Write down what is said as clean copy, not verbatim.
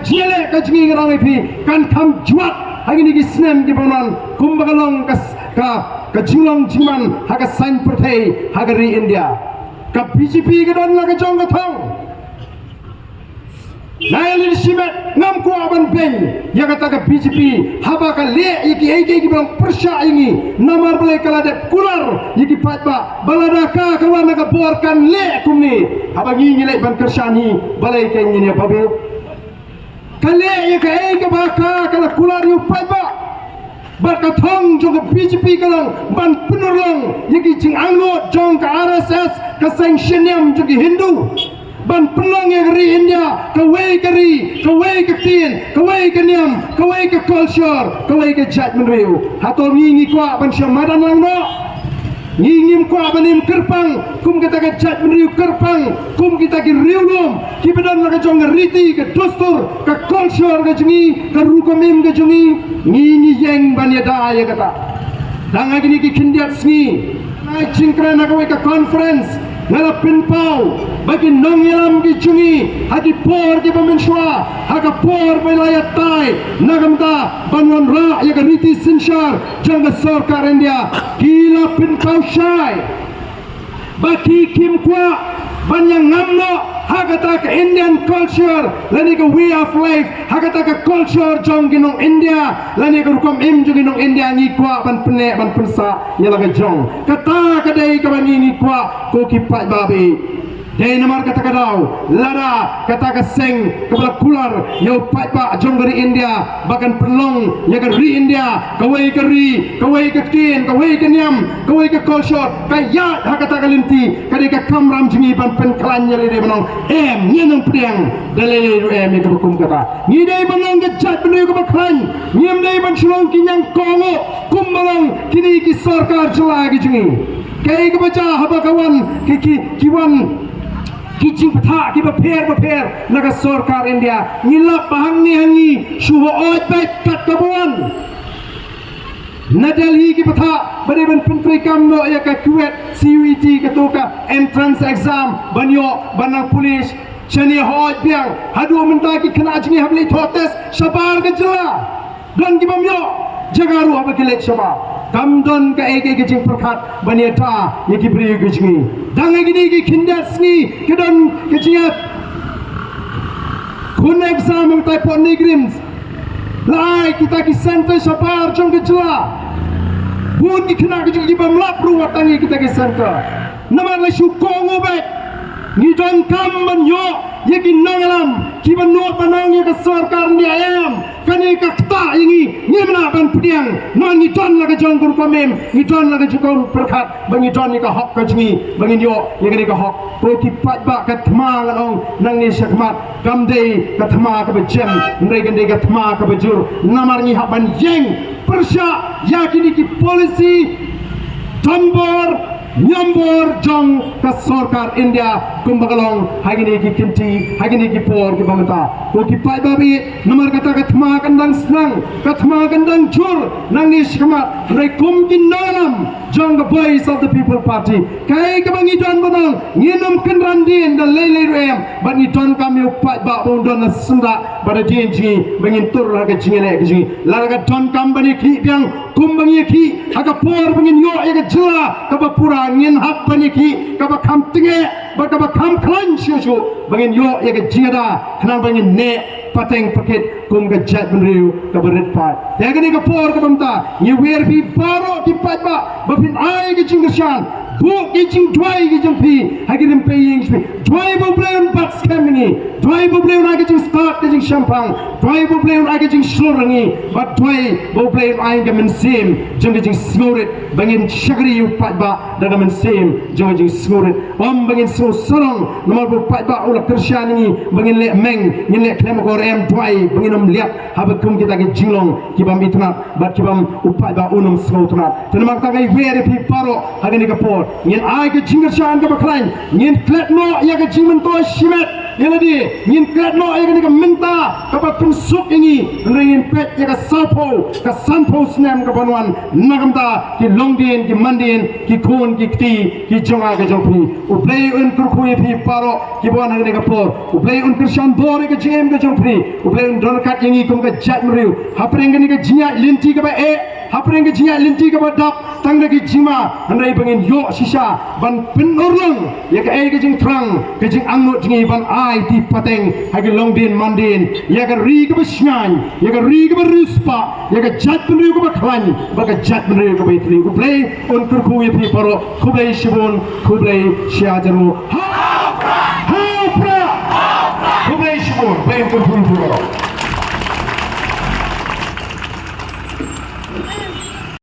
jele ka jingi ngarang pi kan kam juat hari ni kisnem ki bonan kumbagalong ka jinglong jiman haga sign pertai haga ri India ka BJP ka don la ka jong ka thong Nail simet ngam ko aban beng ya kata ka BJP haba ka le iki iki bilang persya ini namar balai kala de kular iki patba balada ka kawan ka borkan le kumni haba ngi le ban kersyani balai ka ini ya babe kale ya ka ka baka kala kular yu patba barka thong jong BJP kalang ban penurlang iki jing angot jong ka RSS ka sanctioniam jong Hindu ban pelang yang ri India kawai kari kawai ketin kawai kenyam kawai ke culture kawai ke judgment riu hatol ngingi kwa ban syamadan lang no ngingim kwa banim kerpang kum kita ke judgment riu kerpang kum kita ke riu lom ki badan la ke jong riti ke dostur ke culture ke jengi ke rukomim ke jengi ngingi yang ban yada ya kata danga gini ki kindiat sngi na cingkran na kawai ke conference ngala pinpau bagi nong yalam ki cungi hadi por ki pamenswa haga por belayat tai nagamta banwan ra ya riti sinshar jangga sarkar India gila pinpau syai bagi kim kwa banyang ngamno hagata ka Indian culture lani ka way of life hagata ka culture jong ginong India lani ka rukom im jong ginong India ngi kwa ban pene ban pensa yala ka jong kata kadai ka ban ngi kwa ko ki pai babi dai namar kata kadau lada kata ka seng kabla kular yau pai pa jong dari India bahkan perlong ya ka ri India kawai ka ri kawai ka tin kawai ka nyam kawai ka culture kaya hagata ka linti kadai ka kamram jingi ban pen klanya le manong nyenong priang dalele ka hukum kata ni dai manong ka jat benu ka baklan nyem dai ban sulong kinyang kongo kumbalang kini ki sarkar jela ki jingi kai ka baca haba kawan kiwan kicing peta ki paper naga sarkar India ngilap bahang ni hangi suho oj baik kat kabuan na Delhi ki peta bade ban pentri kam no ya ka Kuwait CUET ka to ka entrance exam banyo banang polis chani hoj biang hadu menta ki khana ajni hamle thotes sabar ka jela don ki bamyo jagaru haba ki lek saba kamdon ka eke ke jing perkat baniata ye ki bri ke jingi danga gini ki kindat sngi kedon ke jingat kun exam tai pon negrims lai kita ki center sapar jong ke jela bun ki khna ke jingi bamlap ru watangi kita ki center namar la shu kongo bet ni don kam banyo ye ki nangalam ki banot banang ye ka sarkar ni ayam kani ka kta ingi ngimna ban pdiang non ni don la ka jong kur komem ni don la ka jong perkat bangi don ni ka hok ka jingi bangi yo ye kani ka hok pro ki pat ba ka thma ngang nang ni sakmat kam dei ka thma ka bejem ndai kan dei ka thma ka bejur namar ni haban yeng persya yakini ki policy tambor nyambor jong ka sarkar India kumbagalong hagini ki kinti hagini ki por ki bamata ko ki pai babi namar kata kathma kandang snang kathma kandang jur nang ni shkamat rai kum kin nalam jong the voice of the people party kai ka bangi don banang nginam kendran din da lele rem ban ni don kam yu pai ba on don sunda bada din ji bangin tur ha ka jingene ka ji la ka don kam bani ki biang kum bangi ki ha ka por bangin yo ya ka jela ka ba pura ngin hak bani ki ka ba kam tinge ba ka ba kam klan shu bangin yo ya ka jira khnang bangin ne pateng paket kum ka jat benriu ka berit pat ya gani ka por ka bamta ni wer bi baro ki pat ba bapin ai ki jingashan bu ki jing dwai ki jing pi hagirim paying pi dwai bo bleun pat skamini dwai bo bleun ai ki jing start ki jing champang dwai bo bleun ai ki jing shlorangi ba dwai bo bleun ai ka men sim jing ki jing smorit bangin shagri yu pat ba daga men sim jing ki jing smorit om bangin so sorong nomor bo pat ba ula kersyani bangin le meng ni le klem ko em dwai bangin om liap habat kum kita ki jinglong ki bam itna ba ki bam upat ba unum sotna tenamak ta kai wer pi paro hagani ka por ngin ai ke jingashan ka baklan ngin klet no ya ke jimen to shimet yang di ngin kret no yang ni minta kapa pensuk ini ngin pet yang ka sampo snem ka banwan nagamta ki longdin ki mandin ki khun ki kti ki jonga ka jongpi uplay un kurkhui phi paro ki bon hang ni ka por uplay un krishan dore ka jem ka jongpi uplay un don kat yang kum ka jat mriu hapreng ni ka jinya linti ka ba hapreng ka jinya linti ka ba dap tang da ki jima andai bangin yo sisa ban penorlang ya ka ka jing trang ka jing angut jingi ban ai ti pateng hagi longdin mandin ya ka ri ka ba shnyan ya ka ri ka ba ruspa ya ka jat mriu ka ba khlan ba ka jat mriu ka ba itri uplay un kurkhui phi paro khublai shibun khublai shiajaru ha pra khublai shibun play un kurkhui phi paro